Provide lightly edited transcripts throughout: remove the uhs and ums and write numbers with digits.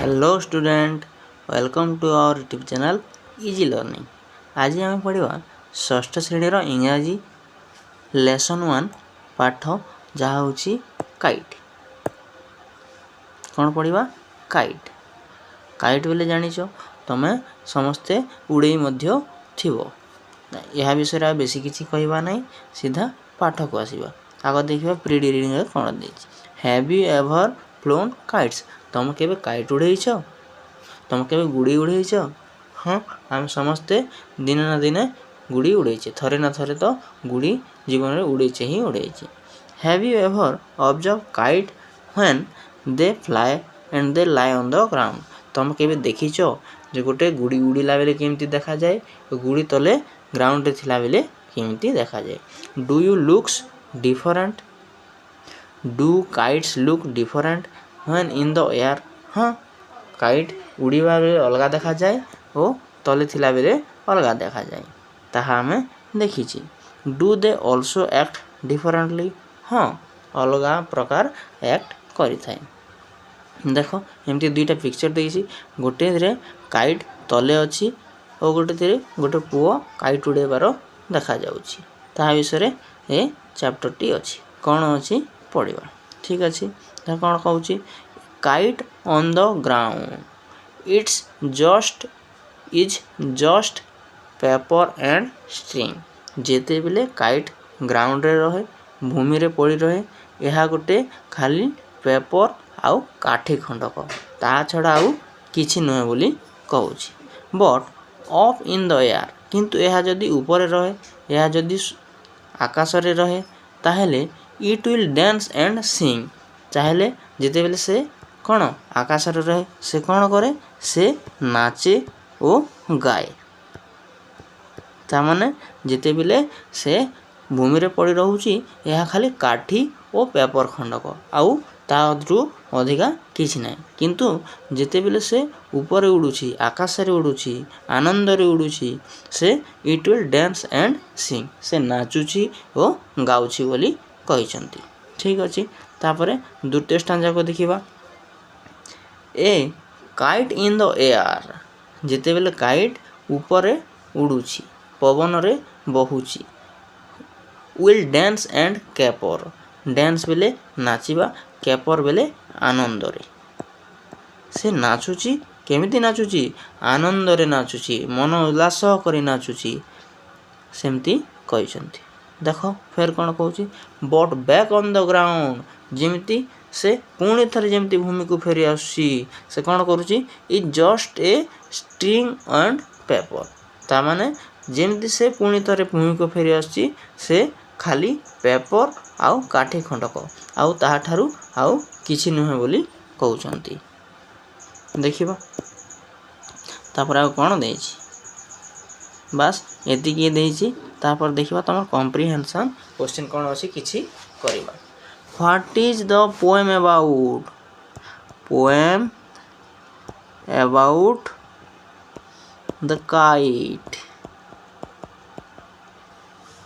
Hello student, welcome to our YouTube channel easy learning. आज आम पढ़ा षष्ठ श्रेणीर इंग्राजी लेसन 1 पाठ जहाँ हूँ काइट। कौन पढ़ा? काइट। काइट बोले जानिच तमें समस्ते उड़े थो। यह विषय आ बेसी किसी कहवा ना, सीधा पाठ को आसवा। आग देखा प्री रीडिंग कौन दे। Have you ever flown kites? तुम केबे काइट उड़ेछ? तुम केबे गुड़ी उड़ेछ? हाँ, आम समस्ते दिने ना दिने गुड़ी उड़ेचे। थरे ना थरे तो गुड़ी जीवन में उड़ेचे ही उड़ेचे। Have you ever observe kite when they fly and they lie on the ground? तुम केबे देखीच जे गोटे गुड़ी उड़ीला बेले केमती देखा जाए, गुड़ी तले ग्राउंड रे थिला बेले केमती देखा जाए। Do you looks different? Do kites look different when in the air? हाँ, काइट उड़ीबा बेले अलगा देखा जाए और तले थिला बेले अलगा देखा जाए, ताहा हमें देखीची। Do they also act differently? हाँ, अलगा प्रकार एक्ट करि थाए। देखो एमती दुईटा पिक्चर देखी, गोटे रे काइट तले अच्छी और गोटे गोटे पुओ काइट उड़ेबार देखा जाउची। ताहा विषय ए चैप्टर टी अच्छी। कौन अच्छी पढ़ा? ठीक अच्छे। कौन कहूँ? Kite on the ground is just paper and string. जेते बेले काइट ग्राउंड रे रहे, भूमि रे पड़ी रहे, यह गोटे खाली पेपर आउ काठी खंडक, ता छड़ा आउ किछि नुहे बोली कहूछि। But up in the air, किंतु यह जदि ऊपर रहे, यह जदि आकाश रे रहे, ताहेले it will dance and sing. चाहेले जिते बेले से कौन आकाश रे रहे, से कौन करे? से नाचे ओ गाए। तामाने जिते बेले से भूमि रे पड़ी रहूची, यह खाली काठी और पेपर खंडक, आउ ताद्रु अधिका किछि नाही। किंतु जिते बेले से ऊपर उड़ुची, आकाश रे उड़ुची, आनंद रे उड़ुची, से इट विल डांस एंड सिंग। से नाचुची और गाउची बोली कहिसंती। ठीक अछि। तापरे द्वितीय स्टांजा को देखिबा। ए काइट इन द एयर, जिते बेले काइट ऊपर उड़ुची, पवन रे बहुची, विल डांस एंड कैपर। डांस बेले नाचिबा, कैपर बेले आनंद रे। से नाचुची, केमिति नाचुची? आनंद रे नाचुची, मन उल्लास करी नाचुची, सेमती कहिसंती। देखो फिर कौन कहूँ? But back on the ground, जेमती से पुणी थरे जेमती भूमि को फेरी आसी, से कौन करुची? Is just a string and paper. ता माने जेमती से पुणी थरे भूमि को फेरी आसी, से खाली पेपर आउ काठी खंडक, आउ ताहा ठारू आउ किछि नुहे बोली कहउचंती। देखिबा तापर आउ कोन देछि? बस एतिकी देछि। तापर देखिबा तमर कॉम्प्रिहेंशन क्वेश्चन कोन अछि किछि करिबा। What is the poem about? Poem about the kite.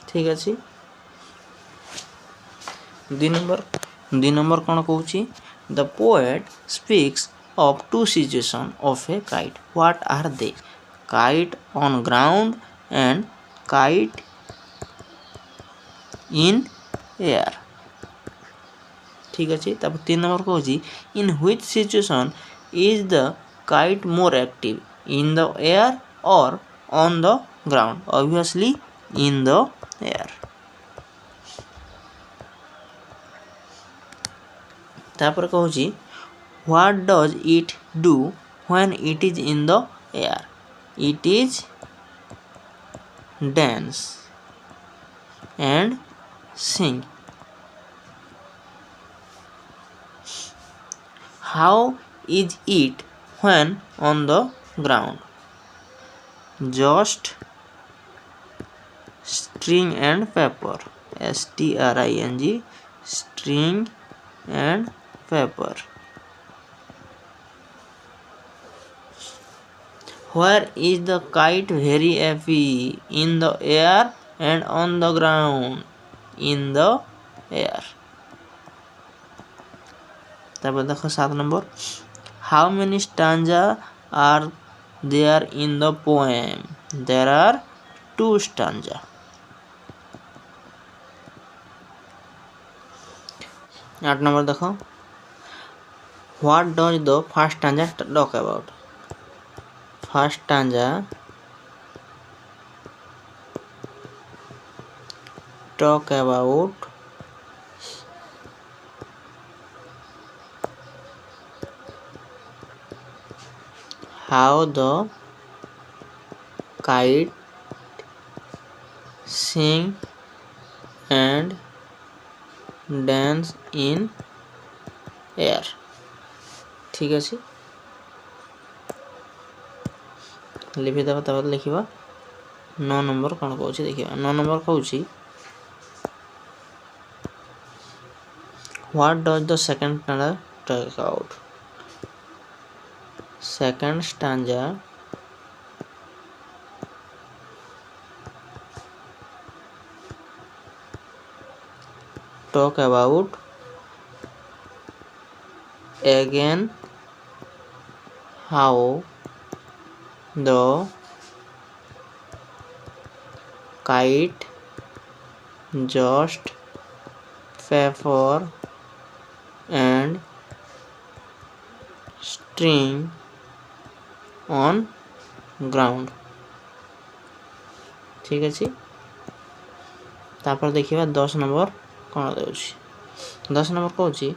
ठीक अछि। 2 नंबर कौन कहूँ? The poet speaks of 2 situation of a kite. What are they? Kite on ground and kite in air. ठीक अच्छे। तब 3 नंबर कहूँ, in which situation is the kite more active, in the air or on the ground? Obviously in the air. तापर कहूँ, what does it do when it is in the air? It is dance and Singh. How is it when on the ground? Just string and paper, STRING, string and paper. Where is the kite very happy? In the air and on the ground? In the air. तापर देखो 7 number, How many stanza are there in the poem? There are 2 stanza. 8 নম্বর দেখো, what does the first stanza talk about? First stanza talk about how the kite sing and dance in air. ঠিক আছে, লিখিଦେବା, ତାପରେ ଲେଖିବା 9 number କ'ଣ କହୁଛି ଦେଖିବା। 9 number କହୁଛି, what does the second stanza talk about? Second stanza talk about again how the kite just paper and string on ground. ঠিক আছে, ତାପରେ ଦେଖିବା 10 ନମ୍ବର କ'ଣ ଦେଉଛି। 10 ନମ୍ବର କହୁଛି,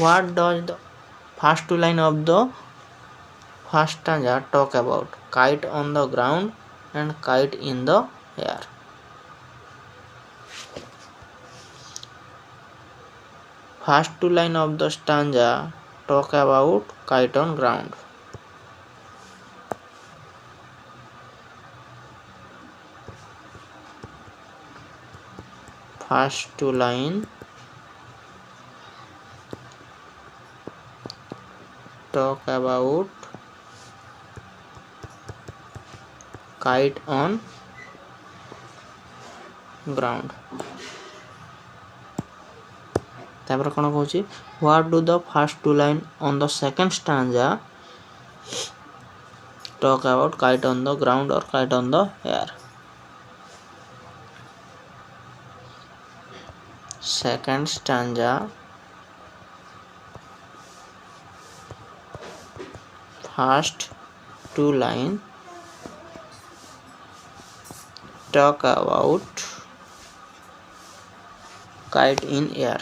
what does the first 2 line of the first stanza talk about? Kite on the ground and kite in the air. First 2 line of the stanza talk about kite on ground. First 2 line talk about kite on ground. ତାପରେ କ'ଣ କହୁଛି, what do the first 2 line on the second stanza talk about? Kite on the ground or kite on the air. Second stanza first 2 line talk about kite in air.